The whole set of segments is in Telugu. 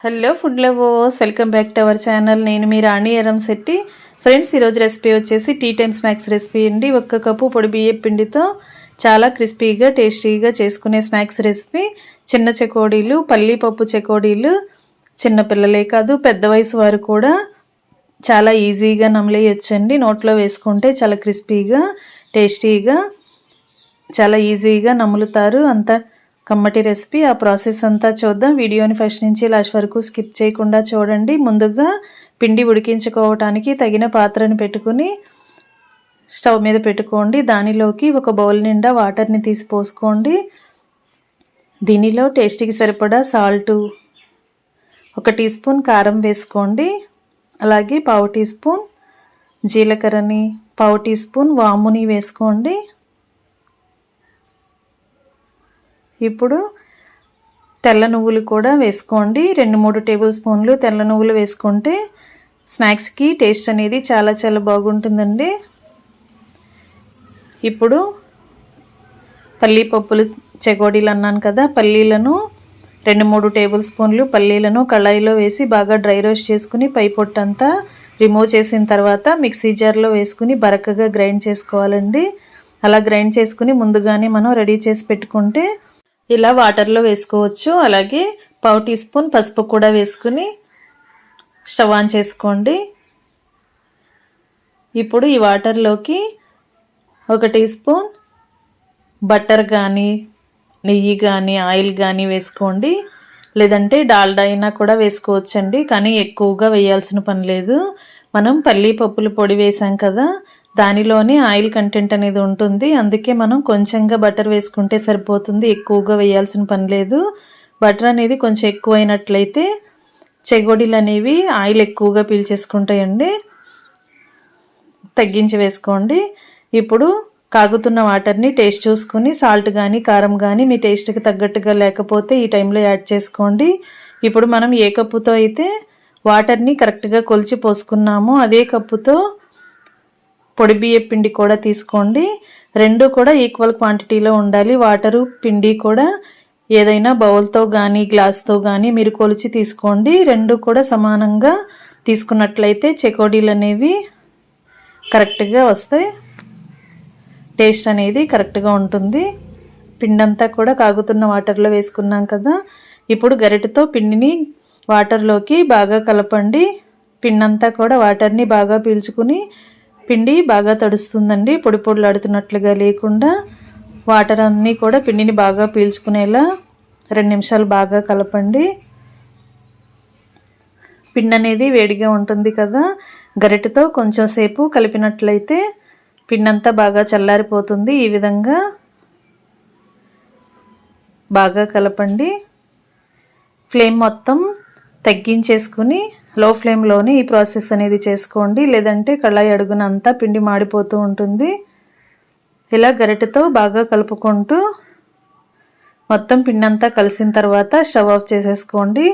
Hello food lovers, welcome back to our channel. నేను మీ రాణి ఎరంశెట్టి. ఫ్రెండ్స్, ఈరోజు రెసిపీ వచ్చేసి టీ టైమ్ స్నాక్స్ రెసిపీ అండి. 1 కప్పు పొడి బియ్యం పిండితో చాలా క్రిస్పీగా టేస్టీగా చేసుకునే స్నాక్స్ రెసిపీ. చిన్న చెకోడీలు, పల్లి పప్పు చెకోడీలు చిన్నపిల్లలే కాదు పెద్ద వయసు వారు కూడా చాలా ఈజీగా నమిలేయొచ్చండి. నోట్లో వేసుకుంటే చాలా క్రిస్పీగా టేస్టీగా చాలా ఈజీగా నములుతారు. అంత కమ్మటి రెసిపీ. ఆ ప్రాసెస్ అంతా చూద్దాం. వీడియోని ఫస్ట్ నుంచి లాస్ట్ వరకు స్కిప్ చేయకుండా చూడండి. ముందుగా పిండి ఉడికించుకోవటానికి తగిన పాత్రను పెట్టుకుని స్టవ్ మీద పెట్టుకోండి. దానిలోకి ఒక బౌల్ నిండా వాటర్ని తీసి పోసుకోండి. దీనిలో టేస్ట్కి సరిపడా సాల్టు, 1 టీ స్పూన్ కారం వేసుకోండి. అలాగే 1/2 టీ స్పూన్ జీలకర్రని, 1/2 టీ స్పూన్ వాముని వేసుకోండి. ఇప్పుడు తెల్ల నువ్వులు కూడా వేసుకోండి. 2-3 టేబుల్ స్పూన్లు తెల్ల నువ్వులు వేసుకుంటే స్నాక్స్కి టేస్ట్ అనేది చాలా బాగుంటుందండి. ఇప్పుడు పల్లీ పప్పులు చెకోడీలు అన్నాను కదా, పల్లీలను 2-3 టేబుల్ స్పూన్లు పల్లీలను కళాయిలో వేసి బాగా డ్రై రోస్ట్ చేసుకుని పై పొట్టంతా రిమూవ్ చేసిన తర్వాత మిక్సీ జార్లో వేసుకుని బరకగా గ్రైండ్ చేసుకోవాలండి. అలా గ్రైండ్ చేసుకుని ముందుగానే మనం రెడీ చేసి పెట్టుకుంటే ఇలా వాటర్లో వేసుకోవచ్చు. అలాగే 1/2 టీ స్పూన్ పసుపు కూడా వేసుకుని స్టవ్ ఆన్ చేసుకోండి. ఇప్పుడు ఈ వాటర్లోకి 1 టీ స్పూన్ బటర్ కానీ, నెయ్యి కానీ, ఆయిల్ కానీ వేసుకోండి. లేదంటే డాల్డా అయినా కూడా వేసుకోవచ్చండి. కానీ ఎక్కువగా వేయాల్సిన పని లేదు. మనం పల్లీ పప్పుల పొడి వేసాం కదా, దానిలోనే ఆయిల్ కంటెంట్ అనేది ఉంటుంది. అందుకే మనం కొంచెంగా బటర్ వేసుకుంటే సరిపోతుంది. ఎక్కువగా వేయాల్సిన పని లేదు. బటర్ అనేది కొంచెం ఎక్కువైనట్లయితే చెకోడీలు అనేవి ఆయిల్ ఎక్కువగా పీల్చేసుకుంటాయండి. తగ్గించి వేసుకోండి. ఇప్పుడు కాగుతున్న వాటర్ని టేస్ట్ చూసుకుని సాల్ట్ కానీ కారం కానీ మీ టేస్ట్కి తగ్గట్టుగా లేకపోతే ఈ టైంలో యాడ్ చేసుకోండి. ఇప్పుడు మనం ఏ కప్పుతో అయితే వాటర్ని కరెక్ట్గా కొలిచి పోసుకున్నామో అదే కప్పుతో పొడి బియ్యం పిండి కూడా తీసుకోండి. 2 కూడా ఈక్వల్ క్వాంటిటీలో ఉండాలి. వాటరు పిండి కూడా ఏదైనా బౌల్తో కానీ గ్లాస్తో కానీ మీరు కొలిచి తీసుకోండి. 2 కూడా సమానంగా తీసుకున్నట్లయితే చెకోడీలు అనేవి కరెక్ట్గా వస్తాయి. టేస్ట్ అనేది కరెక్ట్గా ఉంటుంది. పిండి అంతా కూడా కాగుతున్న వాటర్లో వేసుకున్నాం కదా, ఇప్పుడు గరిటెతో పిండిని వాటర్లోకి బాగా కలపండి. పిండి అంతా కూడా వాటర్ని బాగా పీల్చుకుని పిండి బాగా తడుస్తుందండి. పొడి పొడిలాడుతున్నట్లుగా లేకుండా వాటర్ అన్నీ కూడా పిండిని బాగా పీల్చుకునేలా 2 నిమిషాలు బాగా కలపండి. పిండి అనేది వేడిగా ఉంటుంది కదా, గరిటెతో కొంచెం సేపు కలిపినట్లయితే పిండి అంతా బాగా చల్లారిపోతుంది. ఈ విధంగా బాగా కలపండి. ఫ్లేమ్ మొత్తం తగ్గించేసుకుని లో ఫ్లేమ్లోనే ఈ ప్రాసెస్ అనేది చేసుకోండి. లేదంటే కళాయి అడుగున అంతా పిండి మాడిపోతూ ఉంటుంది. ఇలా గరిటెతో బాగా కలుపుకుంటూ మొత్తం పిండి అంతా కలిసిన తర్వాత స్టవ్ ఆఫ్ చేసేసుకోండి.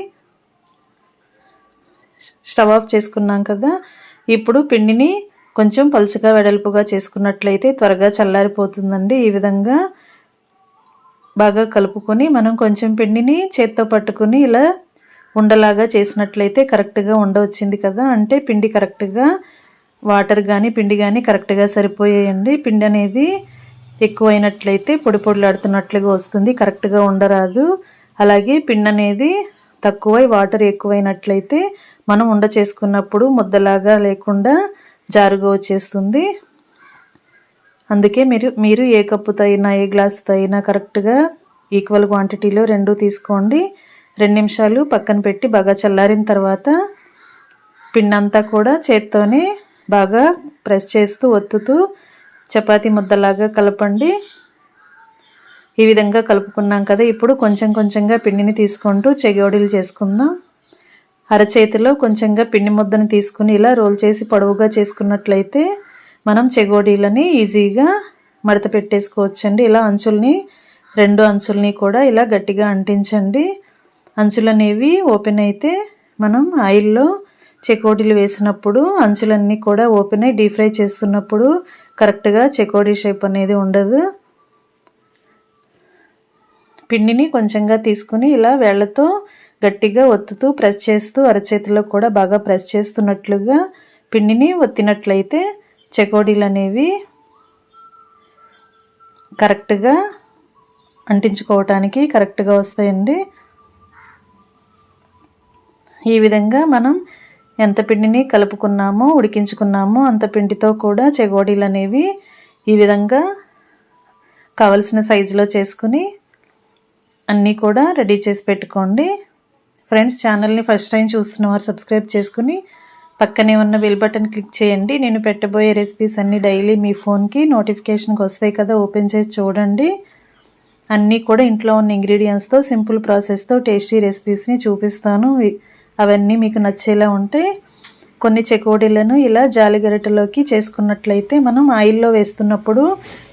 స్టవ్ ఆఫ్ చేసుకున్నాం కదా, ఇప్పుడు పిండిని కొంచెం పలుచగా వెడల్పుగా చేసుకున్నట్లయితే త్వరగా చల్లారిపోతుందండి. ఈ విధంగా బాగా కలుపుకొని మనం కొంచెం పిండిని చేత్తో పట్టుకుని ఇలా ఉండలాగా చేసినట్లయితే కరెక్ట్గా ఉండవచ్చింది కదా, అంటే పిండి కరెక్ట్గా వాటర్ కానీ పిండి కానీ కరెక్ట్గా సరిపోయాయండి. పిండి అనేది ఎక్కువైనట్లయితే పొడి పొడిలాడుతున్నట్లుగా వస్తుంది, కరెక్ట్గా ఉండరాదు. అలాగే పిండి అనేది తక్కువై వాటర్ ఎక్కువైనట్లయితే మనం ఉండ చేసుకున్నప్పుడు ముద్దలాగా లేకుండా జారుగా వచ్చేస్తుంది. అందుకే మీరు ఏ కప్పుతో అయినా ఏ గ్లాసుతో అయినా కరెక్ట్గా ఈక్వల్ క్వాంటిటీలో 2 తీసుకోండి. 2 నిమిషాలు పక్కన పెట్టి బాగా చల్లారిన తర్వాత పిండి అంతా కూడా చేత్తోనే బాగా ప్రెస్ చేస్తూ ఒత్తుతూ చపాతీ ముద్దలాగా కలపండి. ఈ విధంగా కలుపుకున్నాం కదా, ఇప్పుడు కొంచెంగా పిండిని తీసుకుంటూ చెకోడీలు చేసుకుందాం. అరచేతిలో కొంచెంగా పిండి ముద్దను తీసుకుని ఇలా రోల్ చేసి పొడవుగా చేసుకున్నట్లయితే మనం చెకోడీలని ఈజీగా మడత పెట్టేసుకోవచ్చండి. ఇలా అంచుల్ని 2 అంచుల్ని కూడా ఇలా గట్టిగా అంటించండి. అంచులు అనేవి ఓపెన్ అయితే మనం ఆయిల్లో చెకోడీలు వేసినప్పుడు అంచులన్నీ కూడా ఓపెన్ అయ్యి డీప్ ఫ్రై చేస్తున్నప్పుడు కరెక్ట్గా చెకోడీ షేప్ అనేది ఉండదు. పిండిని కొంచెంగా తీసుకుని ఇలా వేళ్ళతో గట్టిగా ఒత్తుతూ ప్రెస్ చేస్తూ అరచేతిలో కూడా బాగా ప్రెస్ చేస్తున్నట్లుగా పిండిని ఒత్తినట్లయితే చెకోడీలు అనేవి కరెక్ట్గా అంటించుకోవటానికి కరెక్ట్గా వస్తాయండి. ఈ విధంగా మనం ఎంత పిండిని కలుపుకున్నామో ఉడికించుకున్నామో అంత పిండితో కూడా చెకోడీలు అనేవి ఈ విధంగా కావలసిన సైజులో చేసుకుని అన్నీ కూడా రెడీ చేసి పెట్టుకోండి. ఫ్రెండ్స్, ఛానల్ని ఫస్ట్ టైం చూస్తున్నవారు సబ్స్క్రైబ్ చేసుకుని పక్కనే ఉన్న బెల్ బటన్ క్లిక్ చేయండి. నేను పెట్టబోయే రెసిపీస్ అన్నీ డైలీ మీ ఫోన్కి నోటిఫికేషన్కి వస్తాయి కదా, ఓపెన్ చేసి చూడండి. అన్నీ కూడా ఇంట్లో ఉన్న ఇంగ్రీడియంట్స్తో సింపుల్ ప్రాసెస్తో టేస్టీ రెసిపీస్ని చూపిస్తాను. అవన్నీ మీకు నచ్చేలా ఉంటాయి. కొన్ని చెకోడీలను ఇలా జాలిగరిటెలోకి చేసుకున్నట్లయితే మనం ఆయిల్లో వేస్తున్నప్పుడు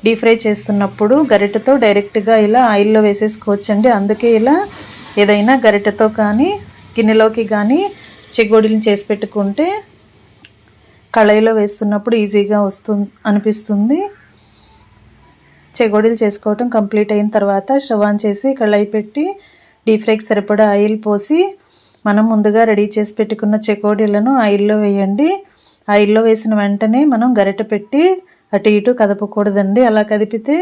డీప్ ఫ్రై చేస్తున్నప్పుడు గరిటెతో డైరెక్ట్గా ఇలా ఆయిల్లో వేసేసుకోవచ్చండి. అందుకే ఇలా ఏదైనా గరిటెతో కానీ గిన్నెలోకి కానీ చెకోడీలను చేసి పెట్టుకుంటే కళాయిలో వేస్తున్నప్పుడు ఈజీగా అనిపిస్తుంది. చెకోడీలు చేసుకోవటం కంప్లీట్ అయిన తర్వాత స్టవ్ ఆన్ చేసి కళాయి పెట్టి డీప్ ఫ్రైకి సరిపడా ఆయిల్ పోసి మనం ముందుగా రెడీ చేసి పెట్టుకున్న చెకోడీలను ఆయిల్లో వేయండి. ఆయిల్లో వేసిన వెంటనే మనం గరిటె పెట్టి అటు ఇటు కదపకూడదండి. అలా కదిపితే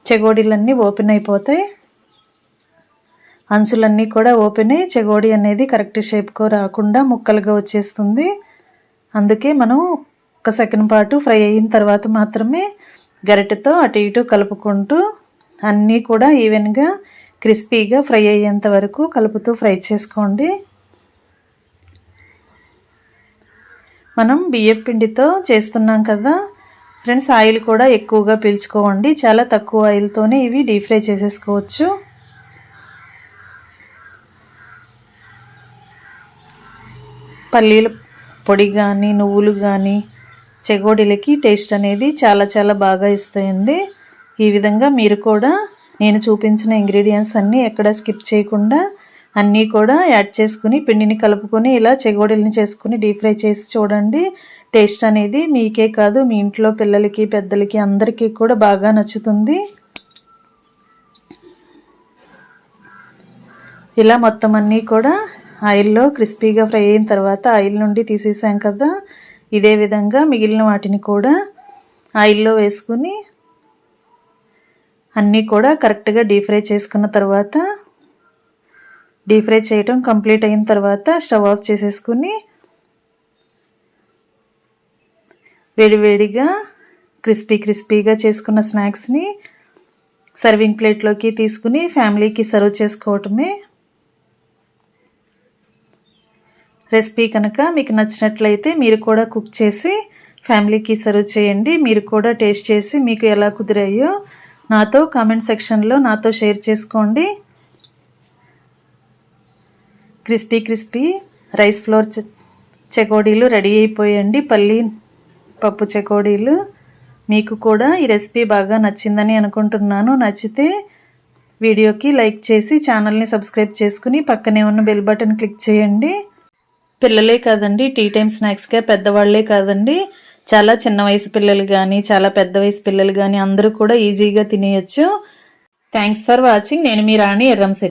చెకోడీలన్నీ ఓపెన్ అయిపోతాయి. అంచులన్నీ కూడా ఓపెన్ అయ్యి చెకోడీ అనేది కరెక్ట్ షేప్కో రాకుండా ముక్కలుగా వచ్చేస్తుంది. అందుకే మనం ఒక సెకండ్ పాటు ఫ్రై అయిన తర్వాత మాత్రమే గరిటెతో అటు ఇటు కలుపుకుంటూ అన్నీ కూడా ఈవెన్గా క్రిస్పీగా ఫ్రై అయ్యేంత వరకు కలుపుతూ ఫ్రై చేసుకోండి. మనం బియ్యం పిండితో చేస్తున్నాం కదా ఫ్రెండ్స్, ఆయిల్ కూడా ఎక్కువగా పీల్చుకోవండి. చాలా తక్కువ ఆయిల్తోనే ఇవి డీప్ ఫ్రై చేసేసుకోవచ్చు. పల్లీల పొడి కానీ నువ్వులు కానీ చెకోడీలకి టేస్ట్ అనేది చాలా చాలా బాగా ఇస్తాయండి. ఈ విధంగా మీరు కూడా నేను చూపించిన ఇంగ్రీడియంట్స్ అన్నీ ఎక్కడ స్కిప్ చేయకుండా అన్నీ కూడా యాడ్ చేసుకుని పిండిని కలుపుకొని ఇలా చెకోడీలని చేసుకుని డీప్ ఫ్రై చేసి చూడండి. టేస్ట్ అనేది మీకే కాదు మీ ఇంట్లో పిల్లలకి పెద్దలకి అందరికీ కూడా బాగా నచ్చుతుంది. ఇలా మొత్తం అన్నీ కూడా ఆయిల్లో క్రిస్పీగా ఫ్రై అయిన తర్వాత ఆయిల్ నుండి తీసేసాం కదా, ఇదే విధంగా మిగిలిన వాటిని కూడా ఆయిల్లో వేసుకుని అన్నీ కూడా కరెక్ట్గా డీప్ ఫ్రై చేసుకున్న తర్వాత డీప్ ఫ్రై చేయటం కంప్లీట్ అయిన తర్వాత స్టవ్ ఆఫ్ చేసేసుకుని వేడివేడిగా క్రిస్పీగా చేసుకున్న స్నాక్స్ని సర్వింగ్ ప్లేట్లోకి తీసుకుని ఫ్యామిలీకి సర్వ్ చేసుకోవటమే. రెసిపీ కనుక మీకు నచ్చినట్లయితే మీరు కూడా కుక్ చేసి ఫ్యామిలీకి సర్వ్ చేయండి. మీరు కూడా టేస్ట్ చేసి మీకు ఎలా కుదిరాయో నాతో కామెంట్ సెక్షన్లో నాతో షేర్ చేసుకోండి. క్రిస్పీ రైస్ ఫ్లోర్ చెకోడీలు రెడీ అయిపోయండి. పల్లి పప్పు చెకోడీలు. మీకు కూడా ఈ రెసిపీ బాగా నచ్చిందని అనుకుంటున్నాను. నచ్చితే వీడియోకి లైక్ చేసి ఛానల్ని సబ్స్క్రైబ్ చేసుకుని పక్కనే ఉన్న బెల్ బటన్ క్లిక్ చేయండి. పిల్లలే కాదండి, టీ టైం స్నాక్స్గా పెద్దవాళ్లే కాదండి, చాలా చిన్న వయసు పిల్లలు కానీ చాలా పెద్ద వయసు పిల్లలు కానీ అందరూ కూడా ఈజీగా తినేయచ్చు. Thanks for watching. నేను మీ రాణి ఎర్రంశెట్టి.